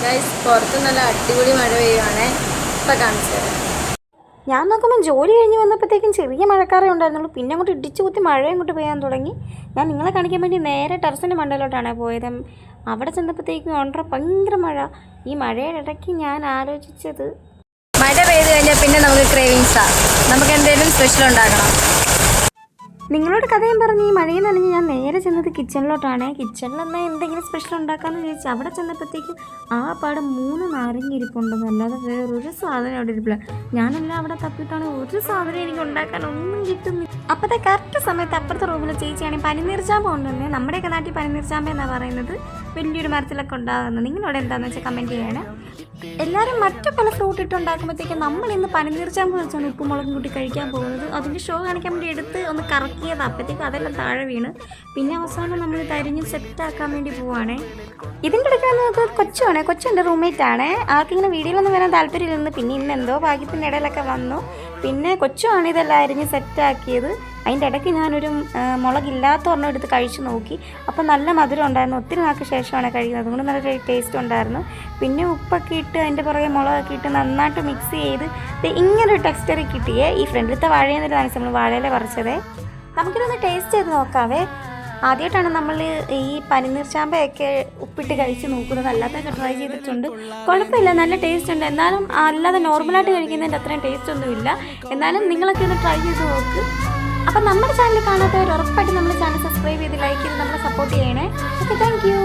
Guys പുറത്ത് നല്ല അടിപൊളി മഴ പെയ്യുവാണേ. ഇപ്പം കാണിച്ചു തരാം. ഞാൻ നോക്കുമ്പോൾ ജോലി കഴിഞ്ഞ് വന്നപ്പോഴത്തേക്കും ചെറിയ മഴക്കാറേ ഉണ്ടായിരുന്നുള്ളൂ. പിന്നെ അങ്ങോട്ട് ഇടിച്ചു കുത്തി മഴ അങ്ങോട്ട് പെയ്യാൻ തുടങ്ങി. ഞാൻ നിങ്ങളെ കാണിക്കാൻ വേണ്ടി നേരെ ടെറസിൻ്റെ മണ്ടയിലോട്ടാണ് പോയത്. അവിടെ ചെന്നപ്പോഴത്തേക്കും ഭയങ്കര മഴ. ഈ മഴയുടെ ഇടയ്ക്ക് ഞാൻ ആലോചിച്ചത്, മഴ പെയ്ത് കഴിഞ്ഞാൽ പിന്നെ നമുക്ക് ക്രേവിങ്സാണ്, നമുക്ക് എന്തെങ്കിലും സ്പെഷ്യൽ ഉണ്ടാക്കണം. നിങ്ങളോട് കഥയും പറഞ്ഞ് ഈ മഴയിൽ നനഞ്ഞ് ഞാൻ നേരെ ചെന്നത് കിച്ചണിലോട്ടാണ്. കിച്ചണിലെന്നാൽ എന്തെങ്കിലും സ്പെഷ്യൽ ഉണ്ടാക്കാമെന്ന് ചോദിച്ചാൽ അവിടെ ചെന്നപ്പോഴത്തേക്കും ആ പാടെ 3 നാരങ്ങ ഇരിപ്പുണ്ടെന്ന്, അല്ലാതെ വേറൊരു സാധനം അവിടെ ഇരിപ്പില്ല. ഞാനെല്ലാം അവിടെ തപ്പിയിട്ടാണ് ഒരു സാധനം എനിക്ക് ഉണ്ടാക്കാൻ ഒന്നും കിട്ടുന്നില്ല. അപ്പോഴത്തെ കറക്റ്റ് സമയത്ത് അപ്പുറത്തെ റൂമിൽ ചേച്ചിയാണെങ്കിൽ പനിനീർച്ചാമ്പ ഉണ്ടെന്ന്. നമ്മുടെയൊക്കെ നാട്ടിൽ പനിനീർച്ചാമ്പ എന്നാണ് പറയുന്നത്. വലിയൊരു മരത്തിലൊക്കെ ഉണ്ടാകുന്നത്. നിങ്ങളോട് എന്താണെന്ന് വെച്ചാൽ കമൻറ്റ് ചെയ്യണേ. എല്ലാവരും മറ്റു പല ഫ്രൂട്ട് ഇട്ടുണ്ടാക്കുമ്പോഴത്തേക്കും നമ്മളിന്ന് പനിനീർച്ചാമ്പ് വെച്ചാണ് ഉപ്പും മുളകും കൂട്ടി കഴിക്കാൻ പോകുന്നത്. അതിൻ്റെ ഷോ കാണിക്കാൻ വേണ്ടി എടുത്ത് ഒന്ന് കറക്കിയത്. അപ്പോഴത്തേക്കും അതെല്ലാം താഴെ വീണ്. പിന്നെ അവസാനം നമ്മൾ തരിഞ്ഞ് സെറ്റാക്കാൻ വേണ്ടി പോവുകയാണേ. ഇതിൻ്റെ ഇടയ്ക്ക് വന്നത് കൊച്ചുവാണ്. കൊച്ചുൻ്റെ റൂംമേറ്റാണ്. ആർക്കിങ്ങനെ വീഡിയോയിലൊന്നും വരാൻ താല്പര്യമില്ലെന്ന്. പിന്നെ ഇന്ന് എന്തോ ഭാഗ്യത്തിൻ്റെ ഇടയിലൊക്കെ വന്നു. പിന്നെ കൊച്ചുവാണ് ഇതെല്ലാം അരിഞ്ഞ് സെറ്റാക്കിയത്. അതിൻ്റെ ഇടയ്ക്ക് ഞാനൊരു മുളകില്ലാത്ത ഒരെണ്ണം എടുത്ത് കഴിച്ച് നോക്കി. അപ്പോൾ നല്ല മധുരം ഉണ്ടായിരുന്നു. ഒത്തിരി നാൾക്ക് ശേഷമാണ് കഴിക്കുന്നത്. അതുകൊണ്ട് നല്ല ടേസ്റ്റ് ഉണ്ടായിരുന്നു. പിന്നെ ഉപ്പൊക്കെ ഇട്ട് അതിൻ്റെ പുറകെ മുളകൊക്കെ ഇട്ട് നന്നായിട്ട് മിക്സ് ചെയ്ത് ഇങ്ങനൊരു ടെക്സ്ചറിൽ കിട്ടിയേ. ഈ ഫ്രണ്ടിലത്തെ വാഴയെന്നൊരു താമസം നമ്മൾ വാഴയില പറിച്ചതേ. നമുക്കിതൊന്ന് ടേസ്റ്റ് ചെയ്ത് നോക്കാവേ. ആദ്യമായിട്ടാണ് നമ്മൾ ഈ പനിനീർച്ചാമ്പയൊക്കെ ഉപ്പിട്ട് കഴിച്ച് നോക്കുന്നത്. അല്ലാത്തൊക്കെ ട്രൈ ചെയ്തിട്ടുണ്ട്. കുഴപ്പമില്ല, നല്ല ടേസ്റ്റ് ഉണ്ട്. എന്നാലും അല്ലാതെ നോർമലായിട്ട് കഴിക്കുന്നതിൻ്റെ അത്രയും ടേസ്റ്റ് ഒന്നുമില്ല. എന്നാലും നിങ്ങളൊക്കെ ഒന്ന് ട്രൈ ചെയ്ത് നോക്ക്. അപ്പം നമ്മുടെ ചാനൽ കാണാത്തവർ ഉറപ്പായിട്ട് നമ്മുടെ ചാനൽ സബ്സ്ക്രൈബ് ചെയ്ത് ലൈക്ക് ചെയ്ത് നമ്മളെ സപ്പോർട്ട് ചെയ്യണേ. Okay, thank you.